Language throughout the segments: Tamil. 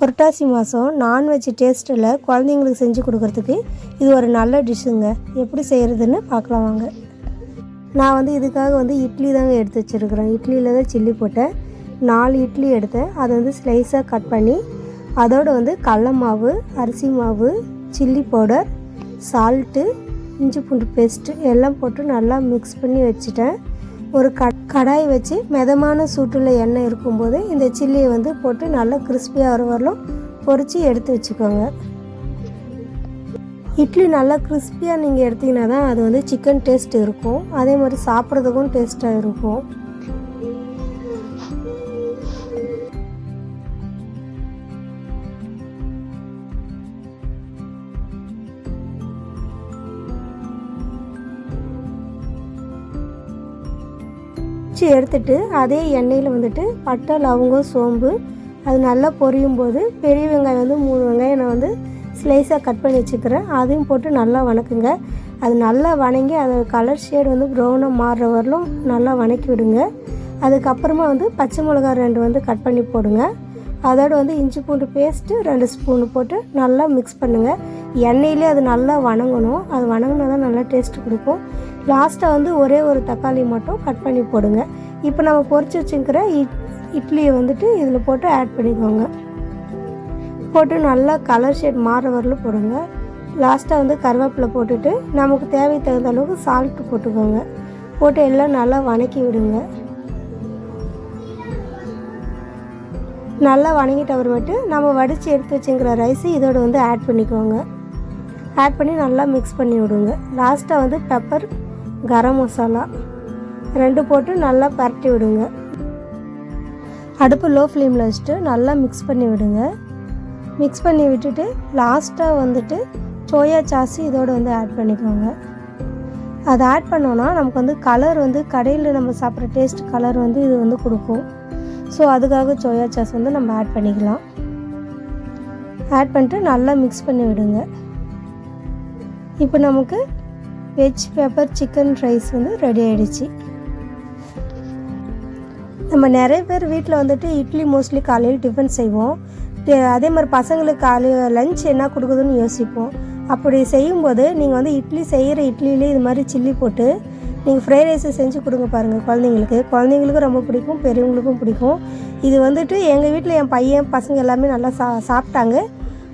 புரட்டாசி மாதம் நான்வெஜ் டேஸ்ட்டில் குழந்தைங்களுக்கு செஞ்சு கொடுக்குறதுக்கு இது ஒரு நல்ல டிஷ்ஷுங்க. எப்படி செய்கிறதுன்னு பார்க்கலாம் வாங்க. நான் வந்து இதுக்காக வந்து இட்லி தாங்க எடுத்து வச்சுருக்கிறேன். இட்லியில் தான் சில்லி போட்டேன். 4 இட்லி எடுத்தேன். அதை வந்து ஸ்லைஸாக கட் பண்ணி அதோடு வந்து கடல மாவு, அரிசி மாவு, சில்லி பவுடர், சால்ட்டு, இஞ்சி பூண்டு பேஸ்ட்டு எல்லாம் போட்டு நல்லா மிக்ஸ் பண்ணி வச்சுட்டேன். ஒரு கடாய் வச்சு மிதமான சூட்டில் எண்ணெய் இருக்கும்போது இந்த சில்லியை வந்து போட்டு நல்லா கிறிஸ்பியாக வர வரலும் பொரித்து எடுத்து வச்சுக்கோங்க. இட்லி நல்லா கிறிஸ்பியாக நீங்கள் எடுத்திங்கன்னா தான் அது வந்து சிக்கன் டேஸ்ட் இருக்கும். அதே மாதிரி சாப்பிட்றதுக்கும் டேஸ்ட்டாக இருக்கும். எடுத்துட்டு அதே எண்ணெயில் வந்துட்டு பட்டை, லவங்கம், சோம்பு அது நல்லா பொரியும் போது பெரிய வெங்காயம் வந்து 3 வெங்காயம் நான் வந்து ஸ்லைஸாக கட் பண்ணி வச்சுக்கிறேன். அதையும் போட்டு நல்லா வணக்குங்க. அது நல்லா வணங்கி அதோட கலர் ஷேடு வந்து ப்ரௌனாக மாறுற வரலும் நல்லா வணக்கி விடுங்க. அதுக்கப்புறமா வந்து பச்சை மிளகாய் 2 வந்து கட் பண்ணி போடுங்க. அதோடு வந்து இஞ்சி பூண்டு பேஸ்ட்டு 2 ஸ்பூன் போட்டு நல்லா மிக்ஸ் பண்ணுங்கள். எண்ணெயிலே அது நல்லா வணங்கணும். அது வணங்கினா தான் நல்லா டேஸ்ட்டு கொடுக்கும். லாஸ்ட்டாக வந்து ஒரே ஒரு தக்காளி மட்டும் கட் பண்ணி போடுங்க. இப்போ நம்ம பொரிச்சு வச்சுக்கிற இட்லியை வந்துட்டு இதில் போட்டு ஆட் பண்ணிக்கோங்க. போட்டு நல்லா கலர் ஷேட் மாற வரலும் போடுங்க. லாஸ்ட்டாக வந்து கருவேப்பிலை போட்டுட்டு நமக்கு தேவை தகுந்த அளவுக்கு சால்ட்டு போட்டுக்கோங்க. போட்டு எல்லாம் நல்லா வணக்கி விடுங்க. நல்லா வணங்கிட்டு அப்புறமேட்டு நம்ம வடித்து எடுத்து வச்சுங்கிற ரைஸு இதோடு வந்து ஆட் பண்ணிக்கோங்க. ஆட் பண்ணி நல்லா மிக்ஸ் பண்ணி விடுங்க. லாஸ்ட்டாக வந்து பெப்பர், கரம் மசாலா 2 போட்டு நல்லா பரட்டி விடுங்க. அடுப்பு லோ ஃப்ளேமில் வச்சுட்டு நல்லா மிக்ஸ் பண்ணி விடுங்க. மிக்ஸ் பண்ணி விட்டுட்டு லாஸ்ட்டாக வந்துட்டு சோயா சாஸ் இதோடு வந்து ஆட் பண்ணிக்கோங்க. அதை ஆட் பண்ணோன்னா நமக்கு வந்து கலர் வந்து கடையில் நம்ம சாப்பிட்ற டேஸ்ட் கலர் வந்து இது வந்து கொடுக்கும். ஸோ அதுக்காக சோயா சாஸ் வந்து நம்ம ஆட் பண்ணிக்கலாம். ஆட் பண்ணிட்டு நல்லா மிக்ஸ் பண்ணி விடுங்க. இப்போ நமக்கு வெஜ் பெப்பர் சிக்கன் ரைஸ் வந்து ரெடி ஆகிடுச்சு. நம்ம நிறைய பேர் வீட்டில் வந்துட்டு இட்லி மோஸ்ட்லி காலையில் டிஃபன் செய்வோம். அதே மாதிரி பசங்களுக்கு காலையில் லஞ்ச் என்ன கொடுக்குதுன்னு யோசிப்போம். அப்படி செய்யும்போது நீங்கள் வந்து இட்லி செய்கிற இட்லியிலே இது மாதிரி சில்லி போட்டு நீங்கள் ஃப்ரைட் ரைஸை செஞ்சு கொடுங்க பாருங்கள். குழந்தைங்களுக்கும் ரொம்ப பிடிக்கும், பெரியவங்களுக்கும் பிடிக்கும். இது வந்துட்டு எங்கள் வீட்டில் என் பையன் பசங்க எல்லாமே நல்லா சாப்பிட்டாங்க.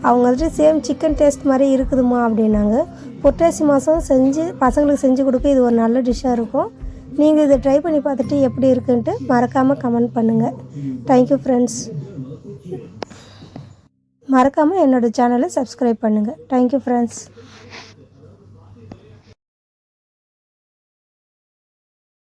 அவங்க வந்துட்டு சேம் சிக்கன் டேஸ்ட் மாதிரி இருக்குதுமா அப்படின்னாங்க. புரட்டாசி மாதம் பசங்களுக்கு செஞ்சு கொடுக்க இது ஒரு நல்ல டிஷ்ஷாக இருக்கும். நீங்கள் இதை ட்ரை பண்ணி பார்த்துட்டு எப்படி இருக்குன்ட்டு மறக்காமல் கமெண்ட் பண்ணுங்கள். Thank you friends. மறக்காமல் என்னோடய சேனலை சப்ஸ்கிரைப் பண்ணுங்கள். Thank you friends.